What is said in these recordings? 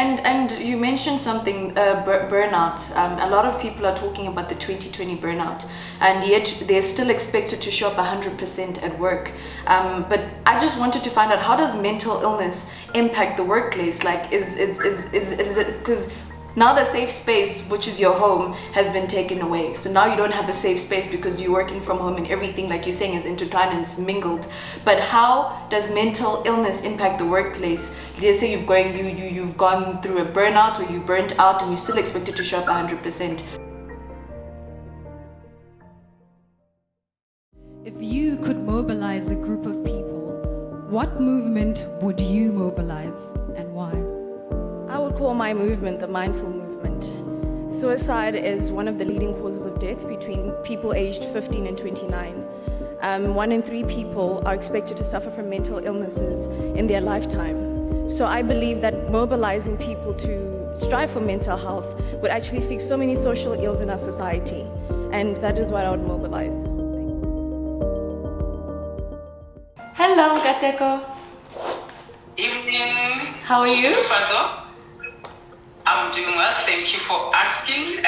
And you mentioned something, burnout. A lot of people are talking about the 2020 burnout, and yet they're still expected to show up 100% at work. But I just wanted to find out, how does mental illness impact the workplace? Like, is it because now the safe space, which is your home, has been taken away. So now you don't have a safe space because you're working from home and everything, like you're saying, is intertwined and it's mingled. But how does mental illness impact the workplace? Let's say you've gone through a burnout, or you burnt out, and you're still expected to show up 100%. If you could mobilize a group of people, what movement would you mobilize and why? I would call my movement the mindful movement. Suicide is one of the leading causes of death between people aged 15 and 29. 1 in 3 people are expected to suffer from mental illnesses in their lifetime. So I believe that mobilizing people to strive for mental health would actually fix so many social ills in our society. And that is what I would mobilize. Hello, Nkateko. Evening. How are you? Shudufhadzo. I'm doing well, thank you for asking.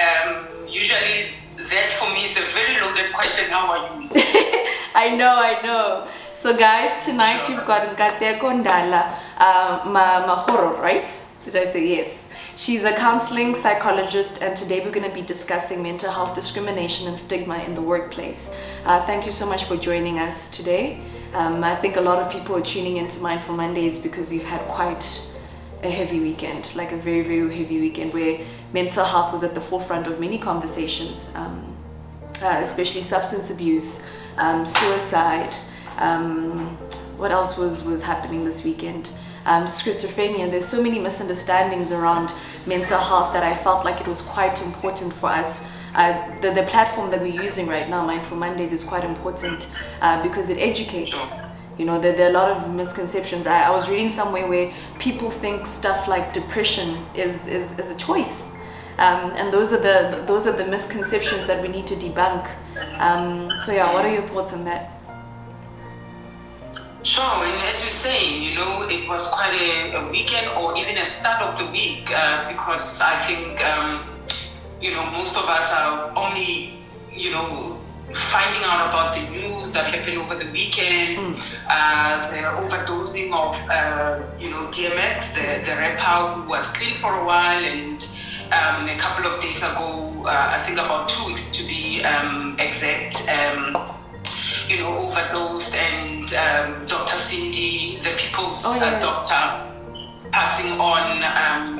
Usually that for me it's a very loaded question. How are you? I know. So guys, tonight we've got Nkateko Ndala, Magoro, right? Did I say yes? She's a counselling psychologist, and today we're going to be discussing mental health discrimination and stigma in the workplace. Thank you so much for joining us today. I think a lot of people are tuning into Mindful Mondays because we've had quite a heavy weekend, like a very, very heavy weekend, where mental health was at the forefront of many conversations, especially substance abuse, suicide. What else was happening this weekend? Schizophrenia. There's so many misunderstandings around mental health that I felt like it was quite important for us. The platform that we're using right now, Mindful Mondays, is quite important because it educates. You know, there are a lot of misconceptions. I was reading somewhere where people think stuff like depression is a choice, and those are the misconceptions that we need to debunk. So yeah, what are your thoughts on that? Sure, and as you're saying, you know, it was quite a weekend, or even a start of the week, because I think, you know, most of us are only, you know, finding out about the news that happened over the weekend, the overdosing of, you know, DMX, the rapper who was clean for a while, and a couple of days ago, I think about 2 weeks to be exact, you know, overdosed, and Dr. Cindy, the people's doctor, passing on,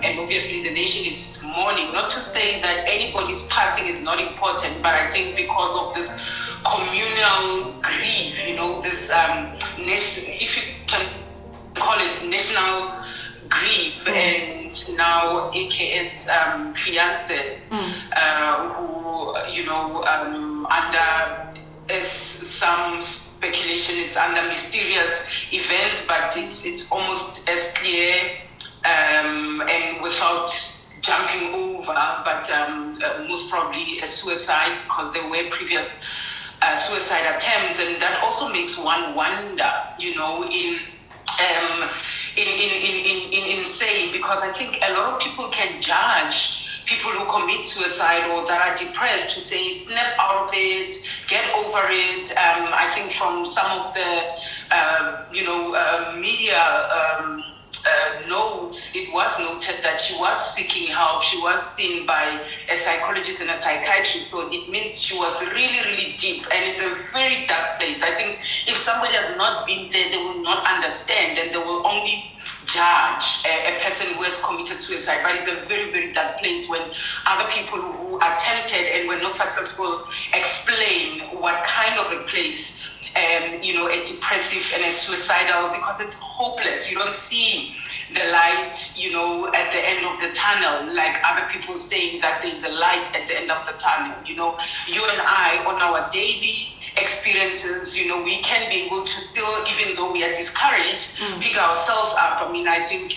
and obviously the nation is mourning. Not to say that anybody's passing is not important, but I think because of this communal grief, you know, this if you can call it national grief, and now AKS fiance, who, you know, under some speculation, it's under mysterious events, but it's almost as clear, and without jumping over, but most probably a suicide, because there were previous suicide attempts, and that also makes one wonder, you know, in saying, because I think a lot of people can judge people who commit suicide or that are depressed to say, snap out of it, get over it. I think from some of the, you know, media notes, it was noted that she was seeking help. She was seen by a psychologist and a psychiatrist. So it means she was really, really deep. And it's a very dark place. I think if somebody has not been there, they will not understand, and they will only judge a person who has committed suicide. But it's a very, very dark place when other people who attempted and were not successful explain what kind of a place, you know, a depressive and a suicidal, because it's hopeless. You don't see the light, you know, at the end of the tunnel, like other people saying that there's a light at the end of the tunnel. You know, you and I, on our daily experiences, you know, we can be able to still, even though we are discouraged, pick ourselves up. I mean, I think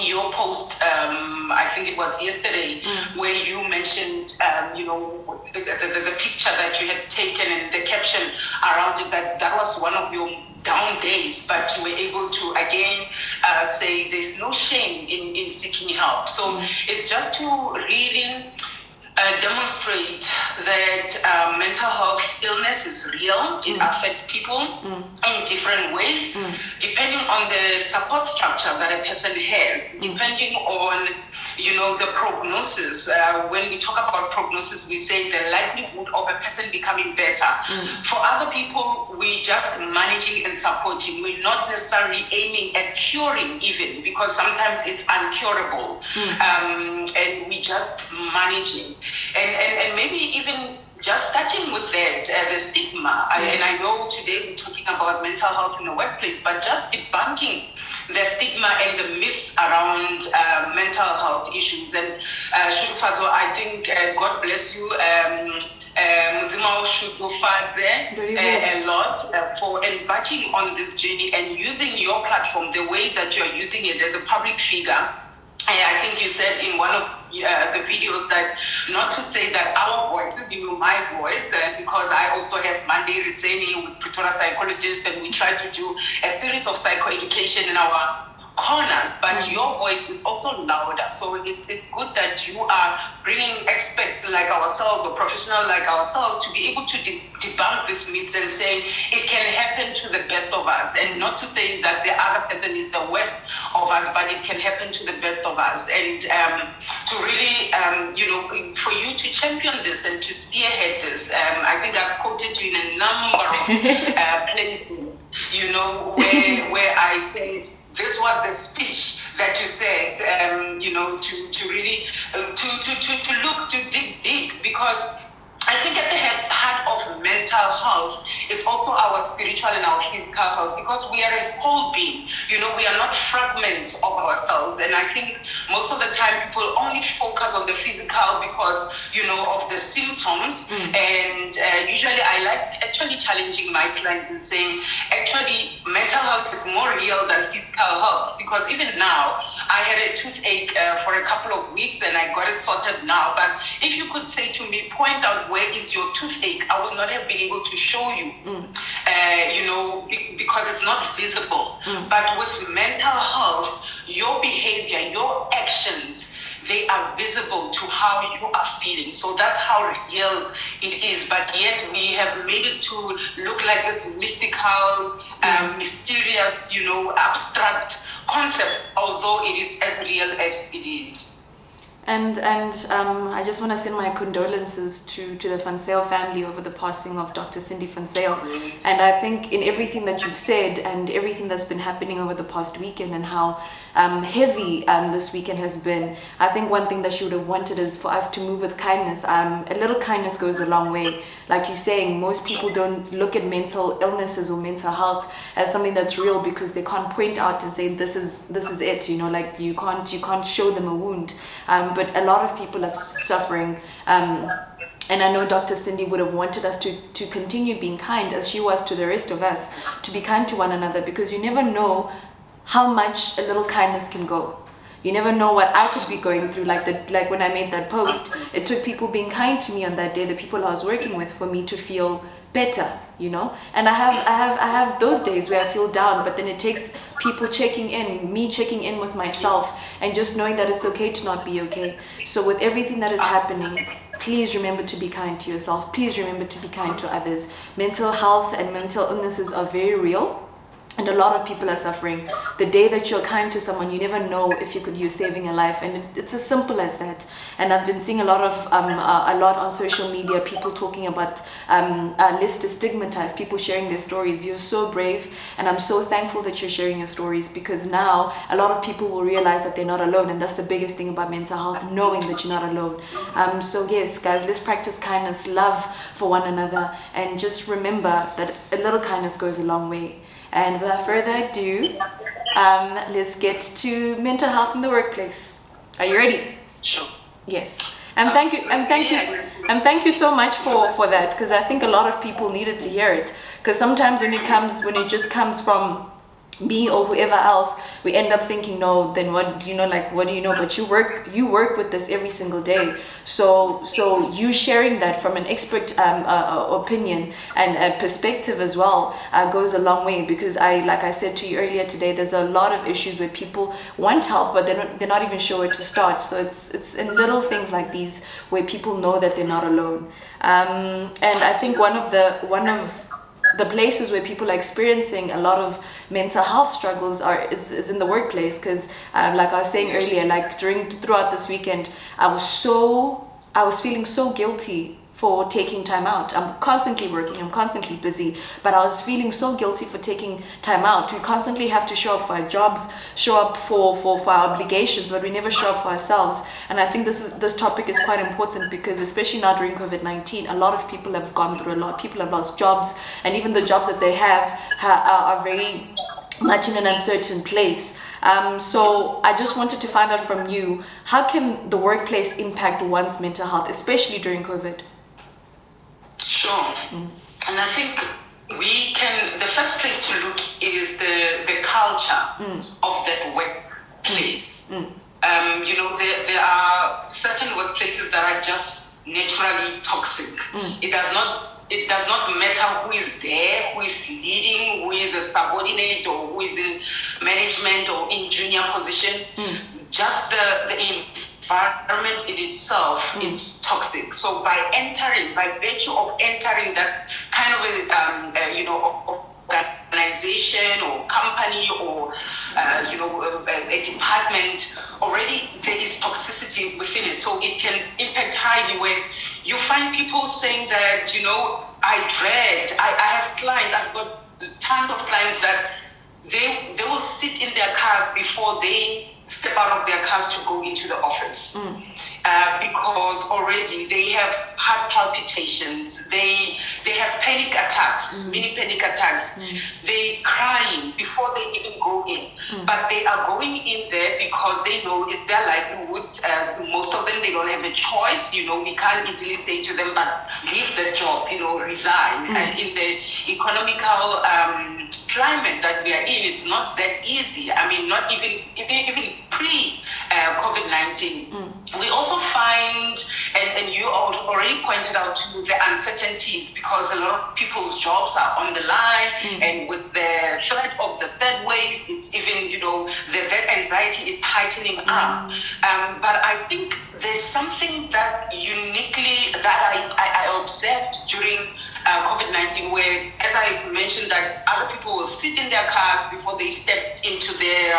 your post, I think it was yesterday, where you mentioned, the picture that you had taken and the caption around it, that was one of your down days, but you were able to again say there's no shame in seeking help. So it's just to really demonstrate that mental health illness is real. It affects people in different ways, depending on the support structure that a person has, depending on, the prognosis. When we talk about prognosis, we say the likelihood of a person becoming better. For other people, we just managing and supporting. We're not necessarily aiming at curing even, because sometimes it's uncurable. And we just managing. And maybe even just starting with that, the stigma, and I know today we're talking about mental health in the workplace, but just debunking the stigma and the myths around mental health issues. And Shudufhadzo, I think, God bless you, Queen Shudufhadzo, a lot for embarking on this journey and using your platform the way that you're using it as a public figure. I think you said in one of the videos that not to say that our voices, my voice, because I also have Monday Rizeni with Pretoria Psychologist, and we try to do a series of psychoeducation in our corners, but your voice is also louder. So it's good that you are bringing experts like ourselves or professionals like ourselves to be able to debunk these myths and say it can happen to the best of us, and not to say that the other person is the worst of us, but it can happen to the best of us. And to really, for you to champion this and to spearhead this, I think I've quoted you in a number of places, where I said, this was the speech that you said, to really, to dig deep, because I think at the heart of mental health, it's also our spiritual and our physical health, because we are a whole being. We are not fragments of ourselves. And I think most of the time people only focus on the physical because, of the symptoms. And usually I like actually challenging my clients and saying, actually, mental health is more real than physical health. Because even now, I had a toothache for a couple of weeks and I got it sorted now. But if you could say to me, point out where is your toothache, I would not have been able to show you, because it's not visible. But with mental health, your behavior, your actions, they are visible to how you are feeling. So that's how real it is. But yet we have made it to look like this mystical, mysterious, abstract concept, although it is as real as it is. And I just want to send my condolences to the Van Zyl family over the passing of Dr. Cindy Van Zyl. And I think in everything that you've said and everything that's been happening over the past weekend and how heavy this weekend has been, I think one thing that she would have wanted is for us to move with kindness. A little kindness goes a long way. Like you're saying, most people don't look at mental illnesses or mental health as something that's real because they can't point out and say this is it. Like you can't show them a wound. But a lot of people are suffering. And I know Dr. Cindy would have wanted us to continue being kind as she was to the rest of us, to be kind to one another, because you never know how much a little kindness can go. You never know what I could be going through. Like when I made that post, it took people being kind to me on that day, the people I was working with, for me to feel better, And I have those days where I feel down, but then it takes people checking in with myself, and just knowing that it's okay to not be okay. So with everything that is happening, please remember to be kind to yourself. Please remember to be kind to others. Mental health and mental illnesses are very real. And a lot of people are suffering. The day that you're kind to someone, you never know if you're saving a life, and it's as simple as that. And I've been seeing a lot on social media, people talking about less to stigmatize, people sharing their stories. You're so brave, and I'm so thankful that you're sharing your stories, because now a lot of people will realize that they're not alone, and that's the biggest thing about mental health, knowing that you're not alone. So yes, guys, let's practice kindness, love for one another, and just remember that a little kindness goes a long way. And without further ado, let's get to mental health in the workplace. Are you ready? Sure. Yes. And thank you so much for that, because I think a lot of people needed to hear it. Because sometimes when it just comes from me or whoever else, we end up thinking, no, then what, like, what do you know? But you work with this every single day. So you sharing that from an expert opinion and perspective as well goes a long way, because like I said to you earlier today, there's a lot of issues where people want help, but they're not even sure where to start. So it's in little things like these where people know that they're not alone. And I think one of the places where people are experiencing a lot of mental health struggles is in the workplace, because like I was saying earlier, like throughout this weekend, I was feeling so guilty for taking time out. I'm constantly working, I'm constantly busy, but I was feeling so guilty for taking time out. We constantly have to show up for our jobs, show up for our obligations, but we never show up for ourselves. And I think this topic is quite important, because especially now during COVID-19, a lot of people have gone through a lot. People have lost jobs, and even the jobs that they have are very much in an uncertain place. So I just wanted to find out from you, how can the workplace impact one's mental health, especially during COVID? Sure. And I think the first place to look is the culture of that workplace. There are certain workplaces that are just naturally toxic. It does not matter who is there, who is leading, who is a subordinate, or who is in management or in junior position. Just the environment in itself is toxic. So by virtue of entering that kind of organization or company or a department, already there is toxicity within it. So it can impact highly, where you find people saying that, I have clients, I've got tons of clients that they will sit in their cars before they step out of their cars to go into the office. Because already they have heart palpitations, they have panic attacks, mini panic attacks. They crying before they even go in. But they are going in there because they know it's their livelihood. Most of them, they don't have a choice. We can't easily say to them, but leave the job, resign. And in the economical climate that we are in, it's not that easy. I mean, not even pre COVID-19. We also find, and you already pointed out to the uncertainties, because a lot of people's jobs are on the line, and with the threat of the third wave, it's even, that anxiety is heightening up. But I think there's something that uniquely that I observed during COVID-19, where, as I mentioned, that other people will sit in their cars before they step into their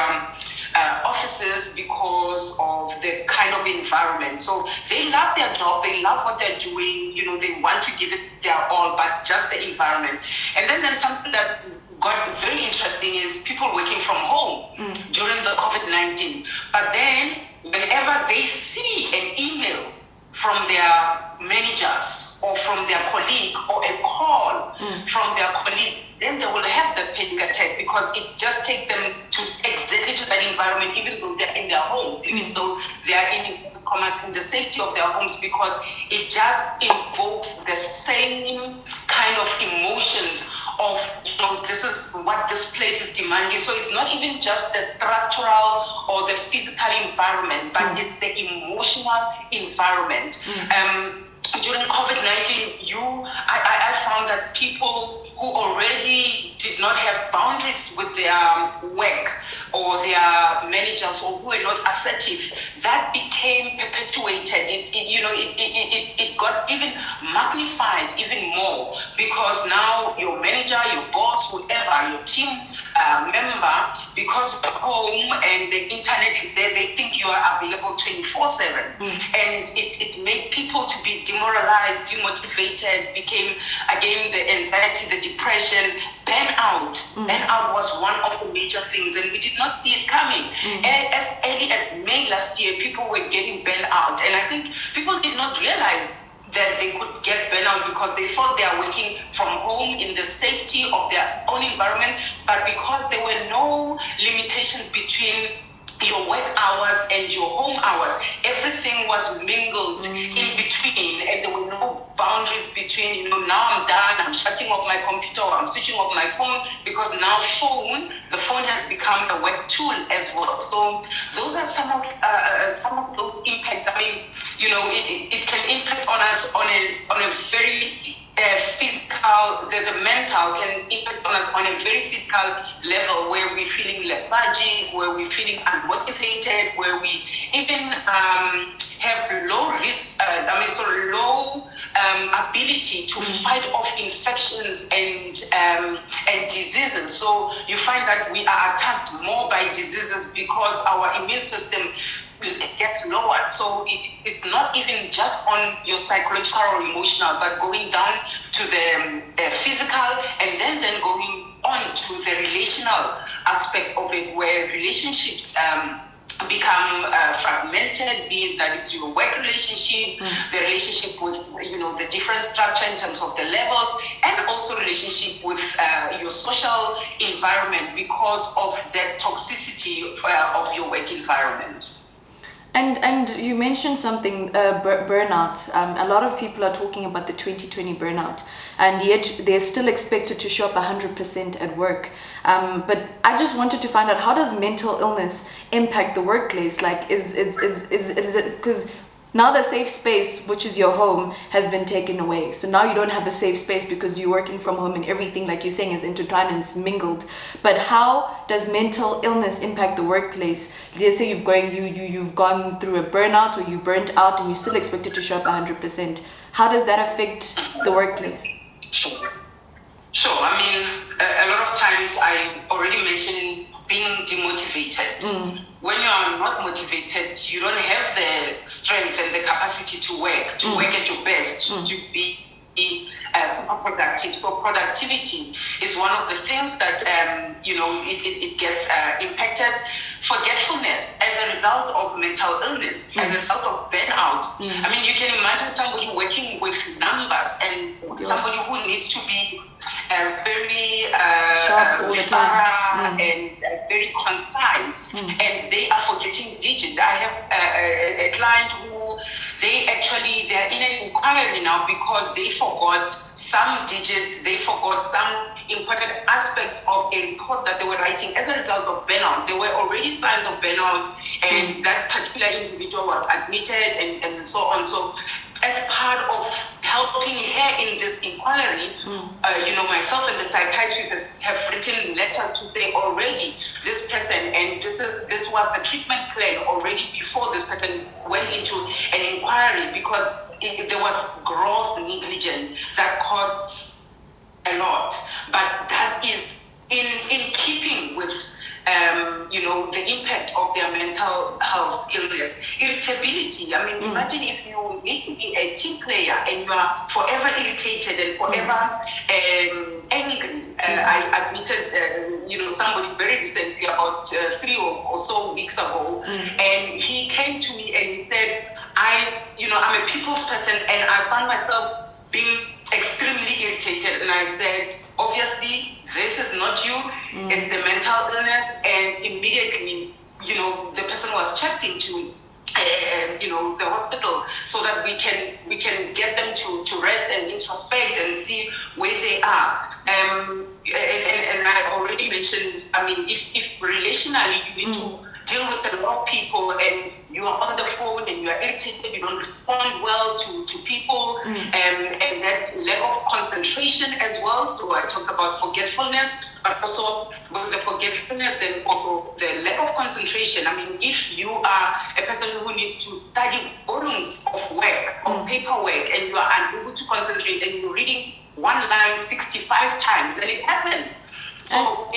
offices because of the kind of environment. So they love their job, they love what they're doing, they want to give it their all, but just the environment. And then something that got very interesting is people working from home during the COVID-19. But then whenever they see an email from their managers or from their colleague, or a call from their colleague, then they will have that panic attack, because it just takes them exactly to that environment, even though they're in their homes, even though they are in the safety of their homes, because it just invokes the same kind of emotions of, this is what this place is demanding. So it's not even just the structural or the physical environment, but it's the emotional environment. During COVID-19, I found that people who already did not have boundaries with their work or their managers, or who were not assertive, that became perpetuated. It got even magnified even more, because now your manager, your boss, whoever, your team member, because the home and the internet is there, they think you are available 24/7. And it made people to be demoralized, demotivated, became, again, the anxiety, the depression, burnout. Burnout was one of the major things, and we did not see it coming. As early as May last year, people were getting burnout, and I think people did not realize that they could get burnout because they thought they are working from home in the safety of their own environment, but because there were no limitations between your work hours and your home hours, everything was mingled in between, and there were no boundaries between, now I'm done, I'm shutting off my computer, or I'm switching off my phone, because now the phone has become a work tool as well. So those are some of those impacts. I mean, it can impact on us on a very physical, the mental can impact on us on a very physical level, where we're feeling lethargic, where we're feeling unmotivated, where we even have low risk, low ability to fight off infections and diseases. So you find that we are attacked more by diseases because our immune system gets lowered. So it's not even just on your psychological or emotional, but going down to the physical, and then going on to the relational aspect of it, where relationships become fragmented, be it that it's your work relationship, the relationship with the different structure in terms of the levels, and also relationship with your social environment, because of the toxicity of your work environment. And you mentioned something, burnout. A lot of people are talking about the 2020 burnout, and yet they're still expected to show up 100% at work. But I just wanted to find out, how does mental illness impact the workplace? Like, is it, because now the safe space, which is your home, has been taken away. So now you don't have a safe space because you're working from home, and everything, like you're saying, is intertwined and it's mingled. But how does mental illness impact the workplace? Let's say you've gone through a burnout, or you burnt out, and you're still expected to show up 100%. How does that affect the workplace? Sure. I mean, a lot of times I already mentioned being demotivated. When you are not motivated, you don't have the strength and the capacity to work at your best, to be super productive. So productivity is one of the things that it gets impacted. Forgetfulness as a result of mental illness, as a result of burnout. I mean, you can imagine somebody working with numbers, and somebody who needs to be very sharp all the time, and very concise, and they are forgetting digits. I have a client who they're in an inquiry now because they forgot some digits, they forgot some important aspect of a report that they were writing as a result of burnout. There were already signs of burnout, and that particular individual was admitted, and so on. So as part of helping her in this inquiry, myself and the psychiatrist have written letters to say already this person, and this was the treatment plan already before this person went into an inquiry, because there was gross negligence that costs a lot. But that is in keeping with the impact of their mental health illness. Irritability. I mean, imagine if you need to be a team player and you are forever irritated and forever angry. I admitted, somebody very recently, about 3 or so weeks ago, and he came to me and he said, I'm a people's person, and I find myself being extremely irritated. And I said, obviously, this is not you, it's the mental illness. And immediately, the person was checked into the hospital, so that we can get them to rest and introspect and see where they are. And I already mentioned, I mean, if relationally you need to deal with a lot of people, and you are on the phone and you are irritated, you don't respond well to people, and that lack of concentration as well. So I talked about forgetfulness, but also with the forgetfulness, then also the lack of concentration. I mean, if you are a person who needs to study volumes of work, of paperwork, and you are unable to concentrate, and you're reading one line 65 times, then it happens. So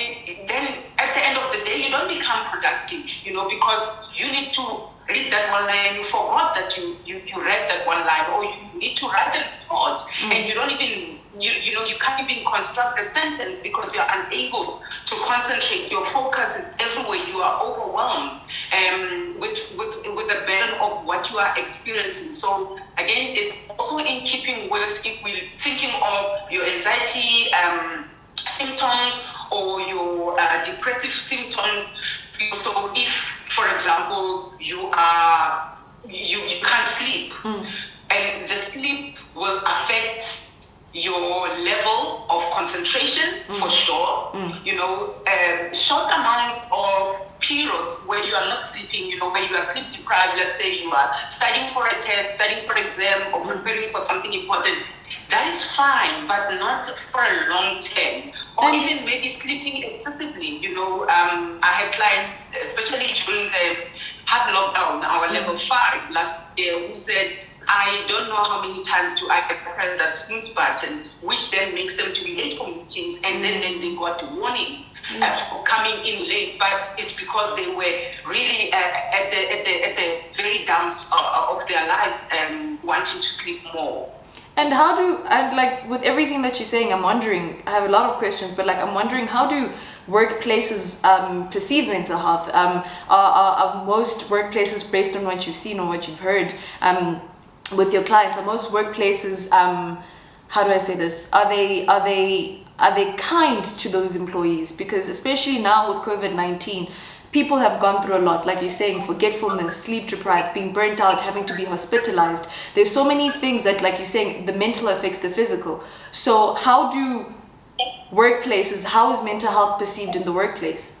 then at the end of the day, you don't become productive, because you need to read that one line, you forgot that you read that one line, or you need to write a report, and you don't even, you can't even construct a sentence because you're unable to concentrate. Your focus is everywhere. You are overwhelmed with the burden of what you are experiencing. So again, it's also in keeping with, if we're thinking of your anxiety symptoms or your depressive symptoms. So if, for example, you can't sleep, and the sleep will affect your level of concentration for sure. Short amounts of periods where you are not sleeping, where you are sleep deprived, let's say you are studying for a test, studying for exam, or preparing for something important, that is fine, but not for a long term. Or even maybe sleeping excessively. I had clients, especially during the hard lockdown, our level 5 last year, who said, I don't know how many times do I press that snooze button, which then makes them to be late for meetings, and then they got warnings for coming in late. But it's because they were really at the very downs of their lives and wanting to sleep more. And like with everything that you're saying, I'm wondering, I have a lot of questions, but like I'm wondering, how do workplaces perceive mental health? Are most workplaces, based on what you've seen or what you've heard, with your clients, are most workplaces, how do I say this? Are they kind to those employees? Because especially now with COVID-19, people have gone through a lot, like you're saying, forgetfulness, sleep deprived, being burnt out, having to be hospitalized. There's so many things that, like you're saying, the mental affects the physical. So how do workplaces, how is mental health perceived in the workplace?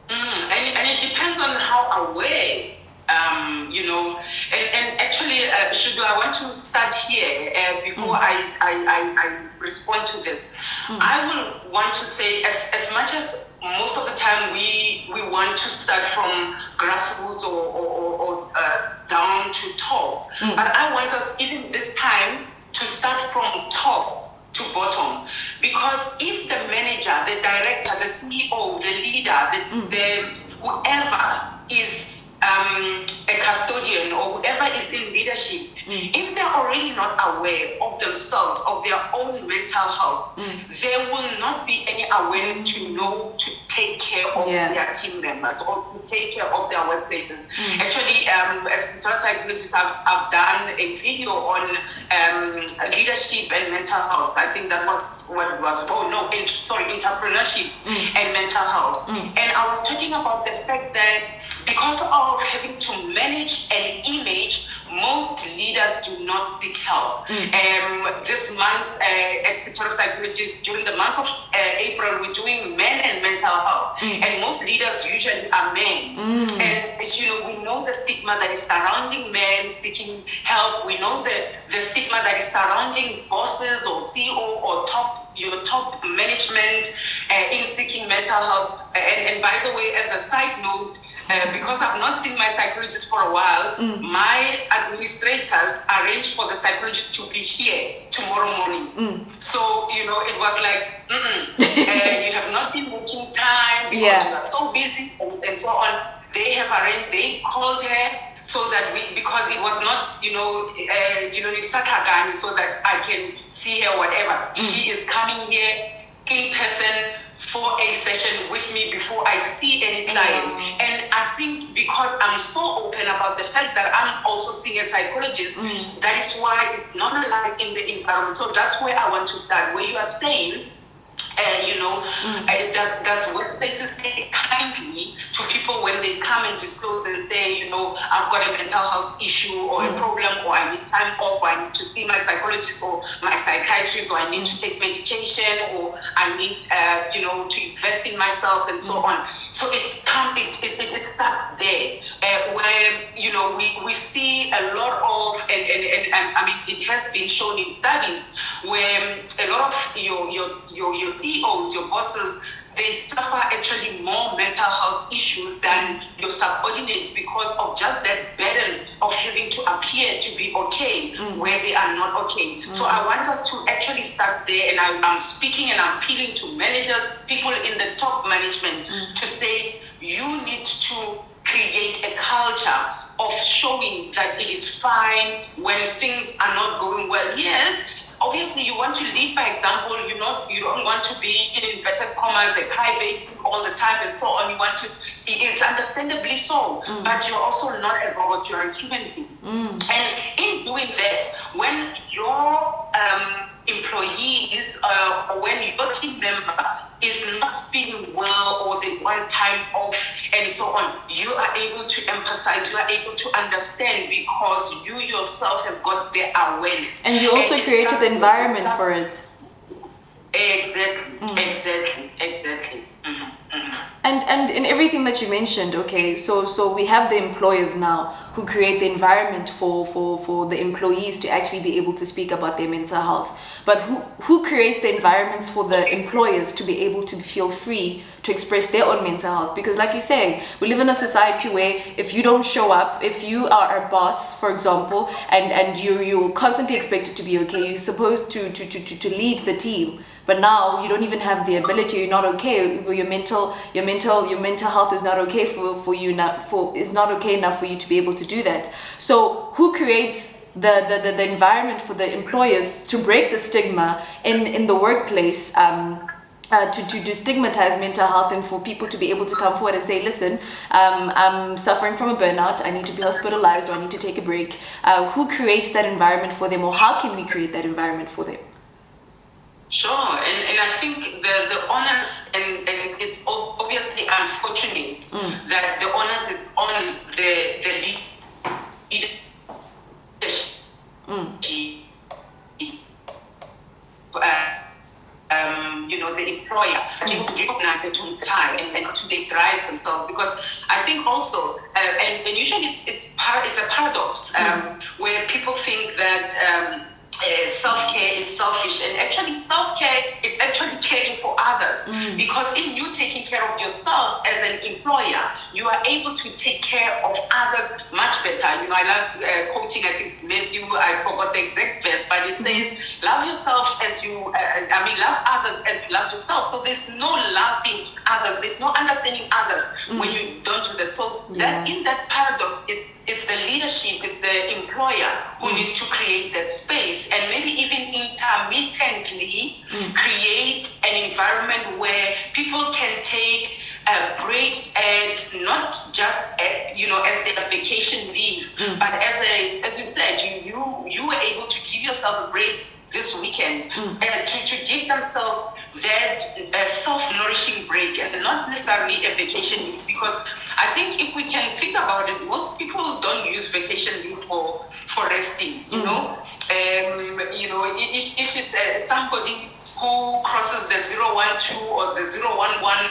And it depends on how aware. And actually, Shudu, I want to start here before I respond to this. I will want to say, as much as most of the time we want to start from grassroots or down to top, but I want us even this time to start from top to bottom, because if the manager, the director, the CEO, the leader, the whoever is a custodian or whoever is in leadership, if they're already not aware of themselves, of their own mental health, there will not be any awareness to know to take care of their team members or to take care of their workplaces. Actually, as mental psychologists, I've done a video on leadership and mental health. I think that was what it was. Entrepreneurship and mental health. And I was talking about the fact that because of having to manage an image, most leaders do not seek help. This month at Mental Psychologist, during the month of April, we're doing men and mental health. And most leaders usually are men. And as you know, we know the stigma that is surrounding men seeking help. We know the stigma that is surrounding bosses or CEO or your top management in seeking mental health. And by the way, as a side note, because I've not seen my psychologist for a while, my administrators arranged for the psychologist to be here tomorrow morning. So, it was like, you have not been making time because you are so busy and so on. They have arranged, they called her so that because it was not, so that I can see her, whatever. She is coming here in person for a session with me before I see any client. And I think because I'm so open about the fact that I'm also seeing a psychologist, that is why it's normalized in the environment. So that's where I want to start, where you are saying, does workplaces take kindly to people when they come and disclose and say, I've got a mental health issue or a problem, or I need time off, or I need to see my psychologist or my psychiatrist, or I need to take medication, or I need, to invest in myself and so on. So it starts there, where we see a lot of, and I mean, it has been shown in studies where a lot of your CEOs, your bosses, they suffer actually more mental health issues than your subordinates because of just that burden of having to appear to be okay where they are not okay. So I want us to actually start there, and I'm speaking and I'm appealing to managers, people in the top management, to say you need to create a culture of showing that it is fine when things are not going well. Yes, obviously you want to lead by example. You don't want to be, in inverted commas, a crybaby all the time and so on. You want to, it's understandably so, but you're also not a robot, you're a human being. And in doing that, when your employees or when your team member is not feeling well or they want time off and so on, you are able to empathize, you are able to understand because you yourself have got the awareness. And you also created the environment for it. Exactly. And in everything that you mentioned, okay, so we have the employers now who create the environment for the employees to actually be able to speak about their mental health. But who creates the environments for the employers to be able to feel free to express their own mental health? Because like you say, we live in a society where if you don't show up, if you are a boss, for example, and you're constantly expected to be okay, you're supposed to lead the team. But now you don't even have the ability. You're not okay. Your mental health is not okay for you. Is not okay enough for you to be able to do that. So who creates the environment for the employers to break the stigma in the workplace? To stigmatize mental health and for people to be able to come forward and say, listen, I'm suffering from a burnout, I need to be hospitalized or I need to take a break. Who creates that environment for them, or how can we create that environment for them? Sure, and I think the onus, and it's obviously unfortunate that the onus is on the leadership. The employer to recognize the time and to they drive themselves, because I think also and usually it's a paradox where people think that self-care is selfish, and actually self-care it's actually caring for others, because in you taking care of yourself as an employer, you are able to take care of others much better. I love quoting, I think it's Matthew, I forgot the exact verse, but it says, love yourself as you love others as you love yourself. So there's no loving others, there's no understanding others when you don't do that. So that in that paradox, it's the leadership, it's the employer who needs to create that space, and maybe even intermittently create an environment where people can take breaks, and not just as their vacation leave, but as you said, you were able to give yourself a break this weekend, and to give themselves that self-nourishing break, and not necessarily a vacation leave, because I think if we can think about it, most people don't use vacation leave for resting. If it's somebody who crosses the 012 or the 011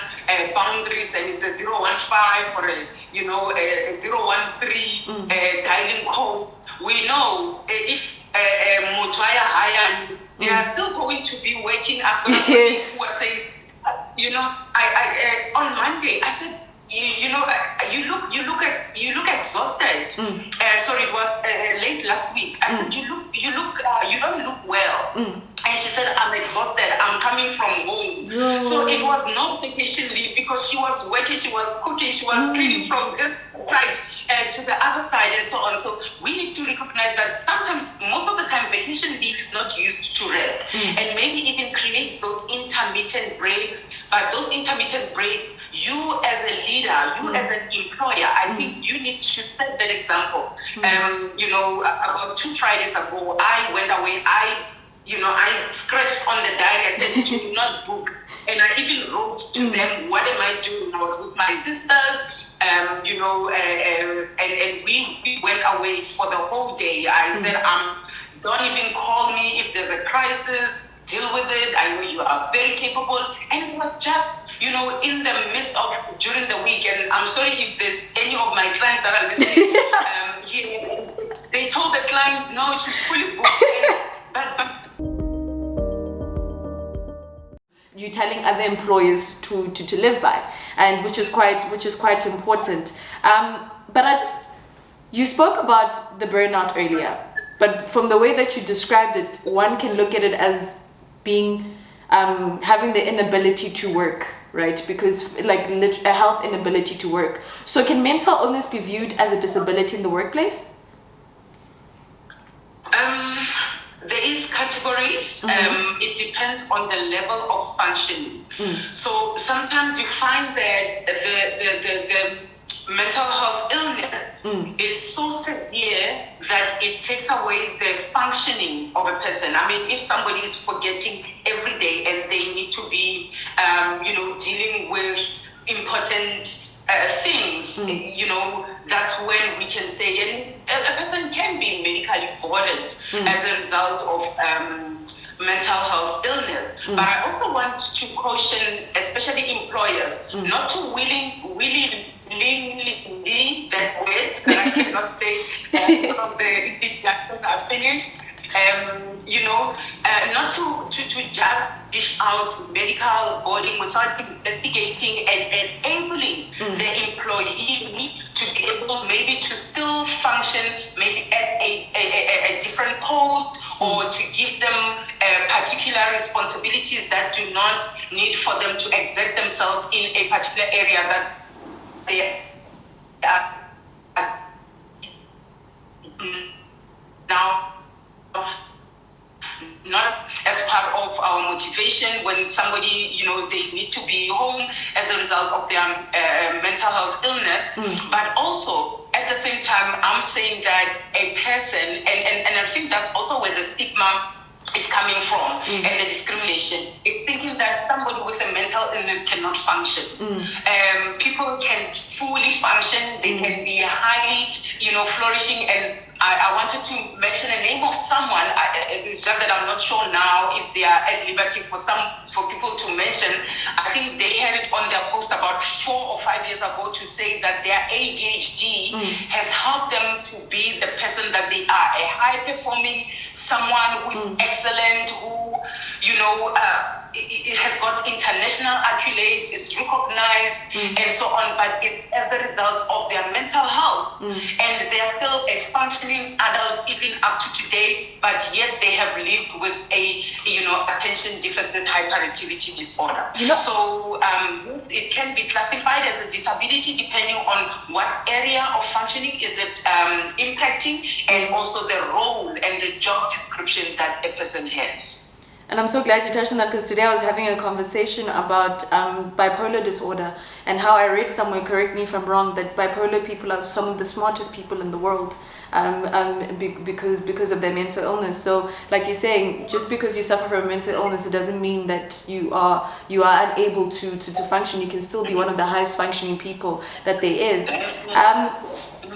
boundaries, and it's a 015 or a 013 dialing code, we know if Mutwaya higher, they are still going to be waking up. Yes. Who are saying, I on Monday I said, you look exhausted. Sorry, it was late last week. I said, you don't look well. And she said, I'm exhausted, I'm coming from home. So it was not vacation leave, because she was working, she was cooking, she was cleaning from this side to the other side, and so on. So we need to recognize that sometimes, most of the time, vacation leave is not used to rest, and maybe even create those intermittent breaks. But those intermittent breaks, you as a leader, you as an employer, I think you need to set that example. About 2 Fridays ago, I went away. I scratched on the diary. I said, do not book. And I even wrote to them, what am I doing? I was with my sisters, and we went away for the whole day. I said, don't even call me if there's a crisis, deal with it. I know you are very capable. And it was just, in the midst of, during the week, and I'm sorry if there's any of my clients that are listening, they told the client, no, she's fully booked. But you're telling other employers to live by, and which is quite important. But you spoke about the burnout earlier, but from the way that you described it, one can look at it as being having the inability to work, right? Because like a health inability to work. So can mental illness be viewed as a disability in the workplace? There is categories. It depends on the level of functioning. So sometimes you find that the mental health illness is so severe that it takes away the functioning of a person. I mean, if somebody is forgetting every day and they need to be dealing with important things, that's when we can say, and a person can be medically boarded as a result of mental health illness. But I also want to caution, especially employers, not to willingly that word that I cannot say because the English classes are finished. Not to just dish out medical boarding without investigating and enabling the employee to be able maybe to still function maybe at a different post, or to give them particular responsibilities that do not need for them to exert themselves in a particular area that they are now not as part of our motivation when somebody, they need to be home as a result of their mental health illness. But also, at the same time, I'm saying that a person, and I think that's also where the stigma is coming from, and the discrimination. It's thinking that somebody with a mental illness cannot function. People can fully function. They can be highly, flourishing. And I wanted to mention a name of someone. It's just that I'm not sure now if they are at liberty for people to mention. I think they had it on their post about 4 or 5 years ago to say that their ADHD has helped them to be the person that they are, a high-performing someone who is excellent, who, it has got international accolades, is recognized, and so on, but it's as the result of their mental health. And they are still a functioning adult even up to today, but yet they have lived with a, attention deficit hyperactivity disorder. So it can be classified as a disability depending on what area of functioning is it impacting, and also the role and the job description that a person has. And I'm so glad you touched on that, because today I was having a conversation about bipolar disorder, and how I read somewhere, correct me if I'm wrong, that bipolar people are some of the smartest people in the world because of their mental illness. So like you're saying, just because you suffer from a mental illness, it doesn't mean that you are unable to function. You can still be one of the highest functioning people that there is.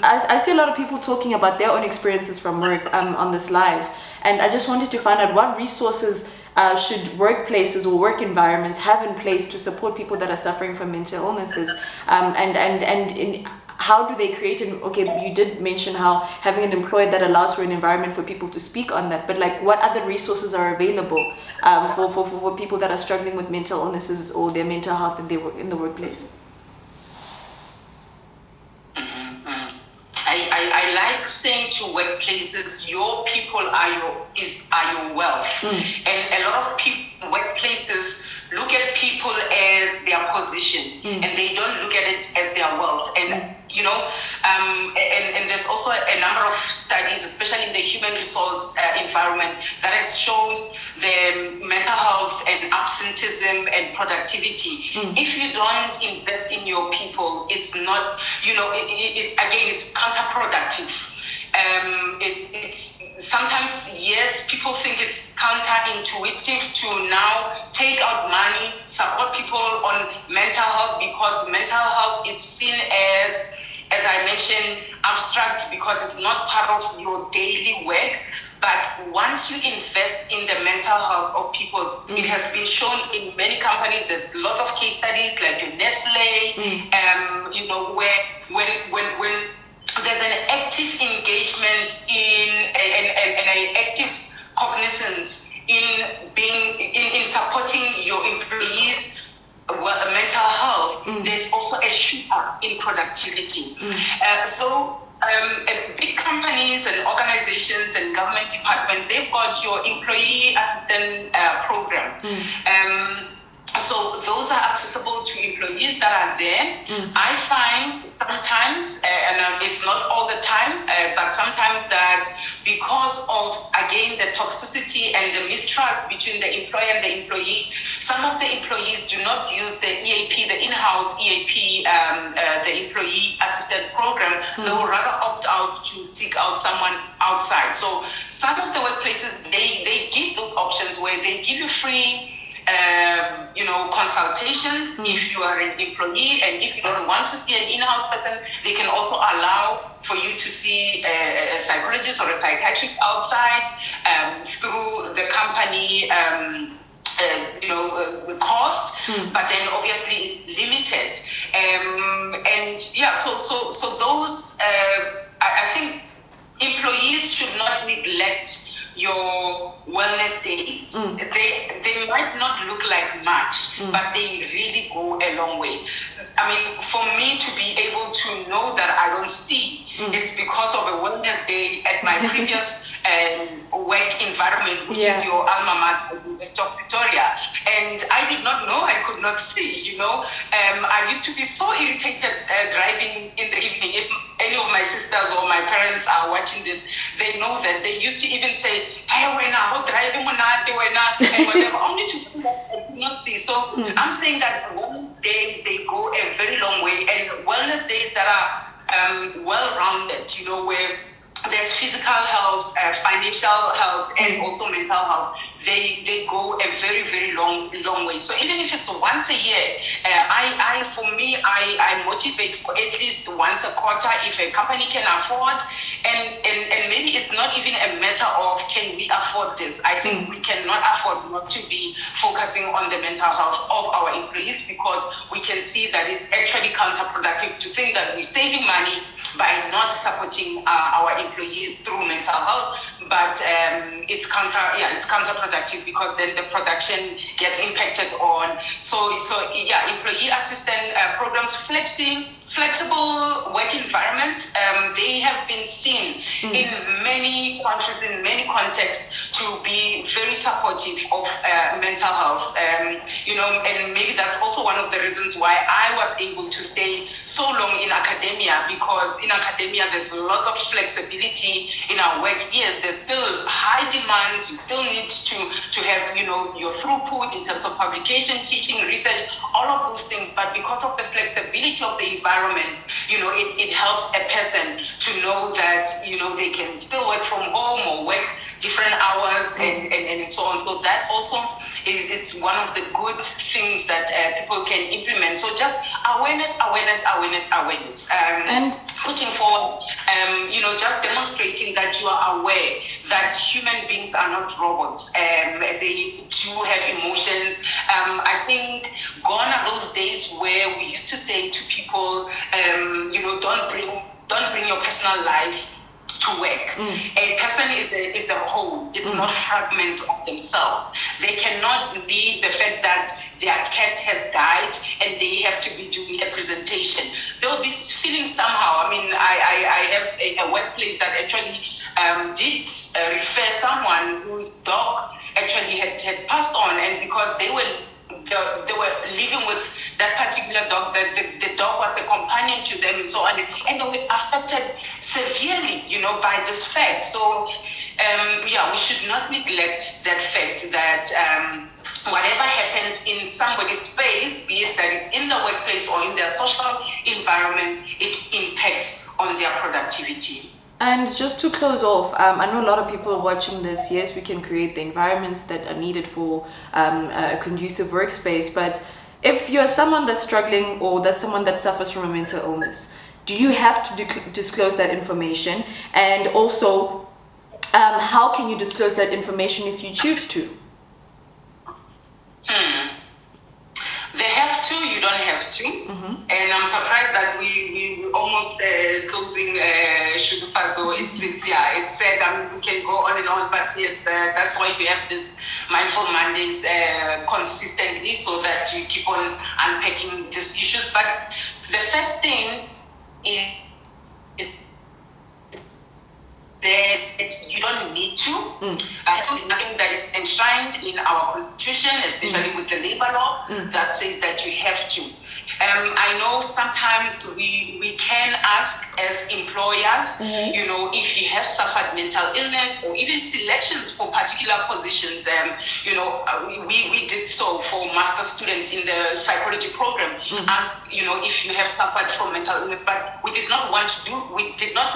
I see a lot of people talking about their own experiences from work on this live, and I just wanted to find out what resources should workplaces or work environments have in place to support people that are suffering from mental illnesses, and how do they create you did mention how having an employer that allows for an environment for people to speak on that, but like what other resources are available for people that are struggling with mental illnesses or their mental health in the workplace? I like saying to workplaces, your people are your wealth. And a lot of workplaces look at people as their position, and they don't look at it as their wealth. And and there's also a number of studies, especially in the human resource environment, that has shown the mental health and absenteeism and productivity. If you don't invest in your people, it's not, it's counterproductive. It's sometimes, yes, people think it's counterintuitive to now take out money, support people on mental health, because mental health is seen as I mentioned, abstract, because it's not part of your daily work. But once you invest in the mental health of people, it has been shown in many companies. There's lots of case studies like Nestle, where when there's an active engagement in an active cognizance in supporting your employees' mental health, there's also a shoot up in productivity. Big companies and organizations and government departments, they've got your employee assistant program. So those are accessible to employees that are there. I find sometimes, and it's not all the time, but sometimes that because of, again, the toxicity and the mistrust between the employer and the employee, some of the employees do not use the EAP, the in-house EAP, the employee assisted program. They will rather opt out to seek out someone outside. So some of the workplaces, they give those options where they give you free consultations if you are an employee, and if you don't want to see an in-house person, they can also allow for you to see a psychologist or a psychiatrist outside through the company cost, but then obviously it's limited. So those, I think employees should not neglect your wellness days. They might not look like much, but they really go a long way. I mean, for me to be able to know that I don't see, it's because of a wellness day at my previous work environment, which is your alma mater, University of Victoria. And I did not know I could not see, I used to be so irritated driving in the evening. If any of my sisters or my parents are watching this, they know that they used to even say, hey, we're not driving, we're not, and whatever, only to find that I could not see. So I'm saying that wellness days, they go a very long way, and wellness days that are well-rounded, where there's physical health, financial health, and also mental health. They go a very, very long way. So even if it's once a year, I motivate for at least once a quarter if a company can afford, and maybe it's not even a matter of can we afford this. I think we cannot afford not to be focusing on the mental health of our employees, because we can see that it's actually counterproductive to think that we're saving money by not supporting our employees through mental health, but it's counterproductive, because then the production gets impacted on. So employee assistance programs, flexible work environments, they have been seen in many countries, in many contexts, to be very supportive of mental health. And maybe that's also one of the reasons why I was able to stay so long in academia, because in academia there's lots of flexibility in our work. Yes, there's still high demands. You still need to have your throughput in terms of publication, teaching, research, all of those things. But because of the flexibility of the environment, it helps a person to know that they can still work from home or work different hours and so on. So that also it's one of the good things that people can implement. So just awareness, and putting forward, just demonstrating that you are aware that human beings are not robots. They do have emotions. I think gone are those days where we used to say to people, don't bring your personal life to work. A person is a whole. It's not fragments of themselves. They cannot be the fact that their cat has died and they have to be doing a presentation. They'll be feeling somehow. I mean, I have a workplace that actually did refer someone whose dog actually had passed on, and because they were living with that particular dog, that the dog was a companion to them and so on, and they were affected severely, by this fact. So, we should not neglect that fact that whatever happens in somebody's space, be it that it's in the workplace or in their social environment, it impacts on their productivity. And just to close off, I know a lot of people watching this. Yes, we can create the environments that are needed for a conducive workspace. But if you're someone that's struggling, or that's someone that suffers from a mental illness, do you have to disclose that information? And also, how can you disclose that information if you choose to? They have to, you don't have to. And I'm surprised that we almost closing Shudufhadzo. It's said, we can go on and on, but yes, that's why we have this Mindful Mondays consistently, so that you keep on unpacking these issues. But the first thing is that you don't need to. There's nothing that is enshrined in our constitution, especially with the labor law, that says that you have to. I know sometimes we can ask as employers, if you have suffered mental illness, or even selections for particular positions. We did so for master students in the psychology program. Ask, if you have suffered from mental illness, but we did not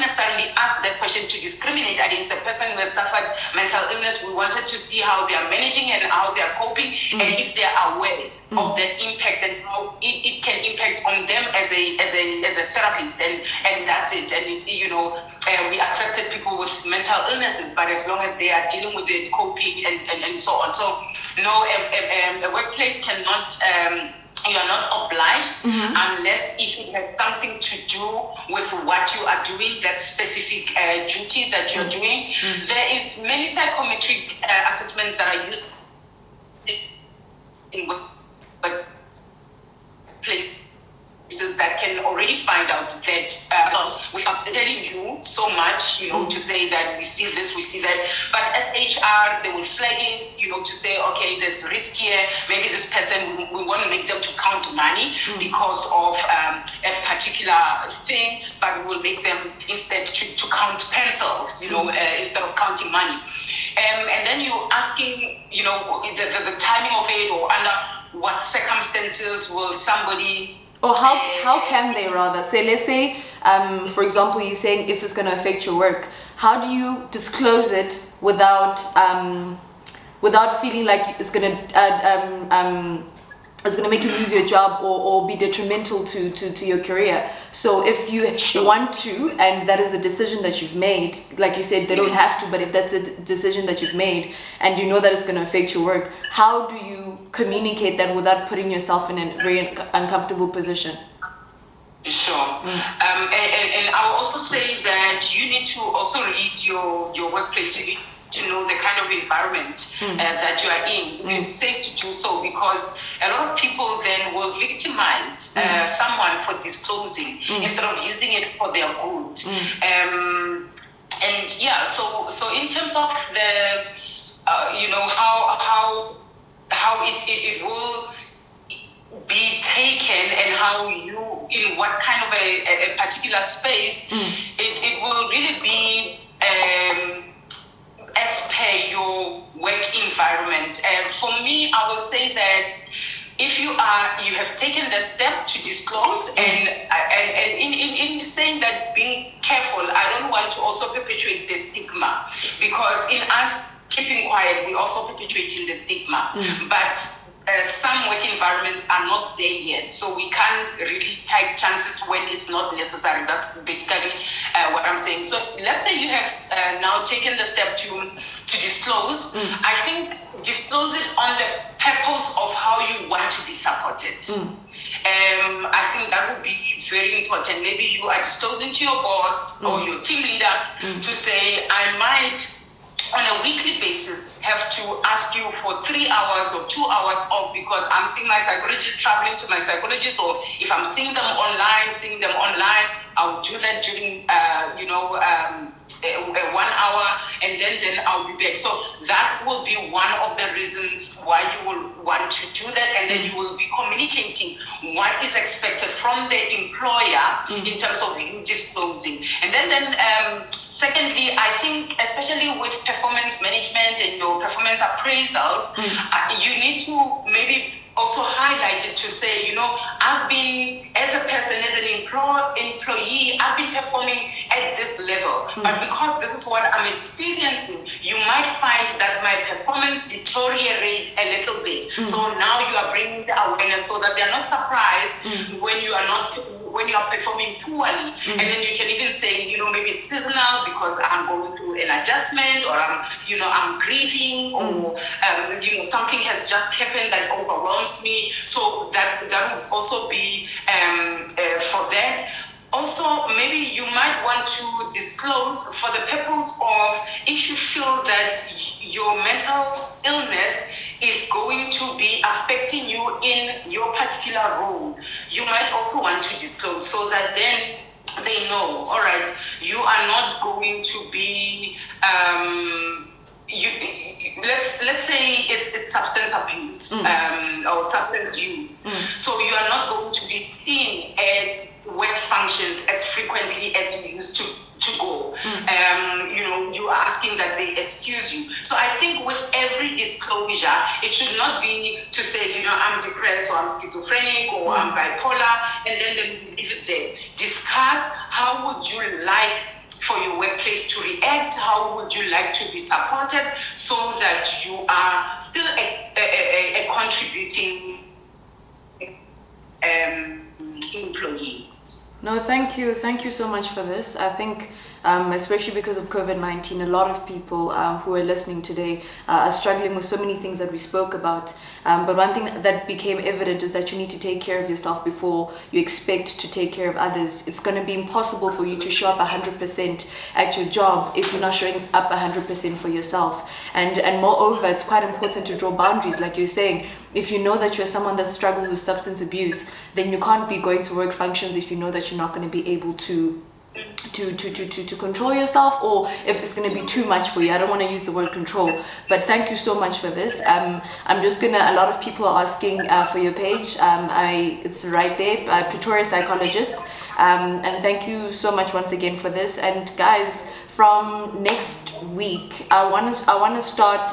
necessarily ask that question to discriminate against the person who has suffered mental illness. We wanted to see how they are managing and how they are coping, and if they are aware of that impact and how it can impact on them as a therapist, and that's it. And we accepted people with mental illnesses, but as long as they are dealing with it, coping and so on. So no, a workplace cannot. You are not obliged unless if it has something to do with what you are doing, that specific duty that you're doing. There is many psychometric assessments that are used in workplaces that can already find out that without telling you so much, to say that we see this, we see that. But as HR, they will flag it, to say, okay, there's risk here. Maybe this person, we want to make them to count money because of a particular thing, but we will make them instead to count pencils, instead of counting money. And then you're asking, the timing of it, or under what circumstances will somebody... Or how can they rather say, let's say, for example, you're saying if it's going to affect your work, how do you disclose it without feeling like it's going to make you lose your job or be detrimental to your career? So if you want to, and that is a decision that you've made, like you said, they don't have to, but if that's a decision that you've made and you know that it's going to affect your work, how do you communicate that without putting yourself in a very uncomfortable position? Sure. And I will also say that you need to also read your workplace. You need to know the kind of environment that you are in. It's safe to do so, because a lot of people then will victimize someone for disclosing instead of using it for their good. And yeah, so in terms of the how it will be taken and how you, in what kind of a particular space, it will really be as per your work environment. For me, I will say that if you have taken that step to disclose, and in saying that, being careful, I don't want to also perpetuate the stigma, because in us keeping quiet, we're also perpetuating the stigma. But some work environments are not there yet, so we can't really take chances when it's not necessary. That's basically what I'm saying. So let's say you have now taken the step to disclose. I think disclose it on the purpose of how you want to be supported. I think that would be very important. Maybe you are disclosing to your boss or your team leader to say, I might on a weekly basis have to ask you for 3 hours or 2 hours off because I'm seeing my psychologist, traveling to my psychologist, or if I'm seeing them online, I'll do that during 1 hour, and then I'll be back. So that will be one of the reasons why you will want to do that, and then you will be communicating what is expected from the employer in terms of you disclosing. And then secondly, I think especially with performance management and your performance appraisals, you need to maybe also highlight it to say, I've been, as a person, as an employee, I've been performing at this level. But because this is what I'm experiencing, you might find that my performance deteriorates a little bit. So now you are bringing the awareness so that they're not surprised when you are performing poorly. And then you can even say, maybe it's seasonal because I'm going through an adjustment, or I'm grieving, or something has just happened that overwhelms me. So that would also be for that. Also, maybe you might want to disclose for the purpose of, if you feel that your mental illness is going to be affecting you in your particular role, you might also want to disclose so that then they know, all right, you are not going to be let's say it's substance abuse or substance use. So you are not going to be seen at work functions as frequently as you used to go. You're asking that they excuse you. So I think with every disclosure, it should not be to say, I'm depressed, or I'm schizophrenic, or I'm bipolar, and then leave it there. Discuss how would you like for your workplace to react? How would you like to be supported so that you are still a contributing employee? No, thank you. Thank you so much for this. I think, especially because of COVID-19, a lot of people who are listening today are struggling with so many things that we spoke about. But one thing that became evident is that you need to take care of yourself before you expect to take care of others. It's going to be impossible for you to show up 100% at your job if you're not showing up 100% for yourself. And moreover, it's quite important to draw boundaries, like you're saying. If you know that you're someone that struggles with substance abuse, then you can't be going to work functions if you know that you're not going to be able to control yourself, or if it's going to be too much for you. I don't want to use the word control, but thank you so much for this. I'm just gonna, a lot of people are asking for your page. It's right there, Pretoria Psychologist, and thank you so much once again for this. And guys, from next week, I want to start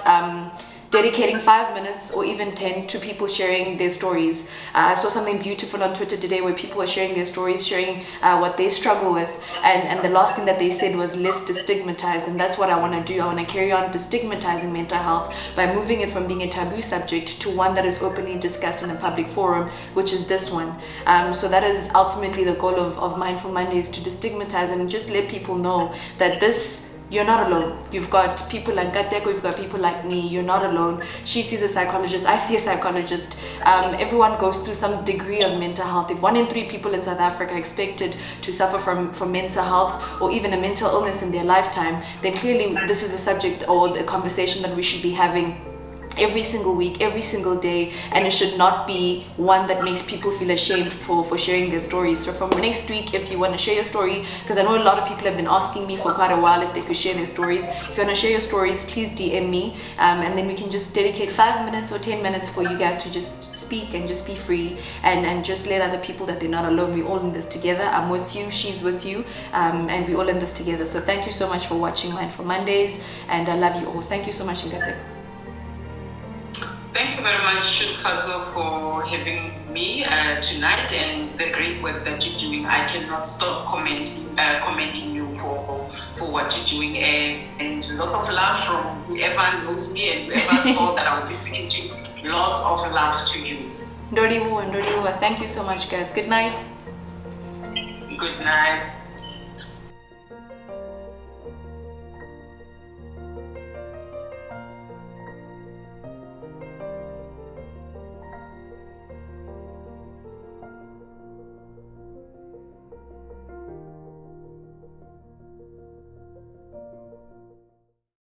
dedicating 5 minutes or even 10 to people sharing their stories. I saw something beautiful on Twitter today where people were sharing their stories, sharing what they struggle with, and the last thing that they said was, let's destigmatize. And that's what I want to do. I want to carry on destigmatizing mental health by moving it from being a taboo subject to one that is openly discussed in a public forum, which is this one. So that is ultimately the goal of Mindful Mondays, to destigmatize and just let people know that you're not alone. You've got people like Nkateko, you've got people like me. You're not alone. She sees a psychologist, I see a psychologist. Everyone goes through some degree of mental health. If 1 in 3 people in South Africa are expected to suffer from mental health or even a mental illness in their lifetime, then clearly this is a subject or the conversation that we should be having every single week, every single day, and it should not be one that makes people feel ashamed for sharing their stories. So from next week, if you want to share your story, because I know a lot of people have been asking me for quite a while if they could share their stories. If you want to share your stories, please DM me, and then we can just dedicate 5 minutes or 10 minutes for you guys to just speak and just be free, and just let other people that they're not alone. We're all in this together. I'm with you, she's with you, and we're all in this together. So thank you so much for watching Mindful Mondays, and I love you all. Thank you so much, Nkateko. Thank you very much, Shudufhadzo, for having me tonight and the great work that you're doing. I cannot stop commending you for what you're doing, and lots of love from whoever knows me and whoever saw that I will be speaking to. Lots of love to you. Ndoriwa. Thank you so much, guys. Good night. Good night.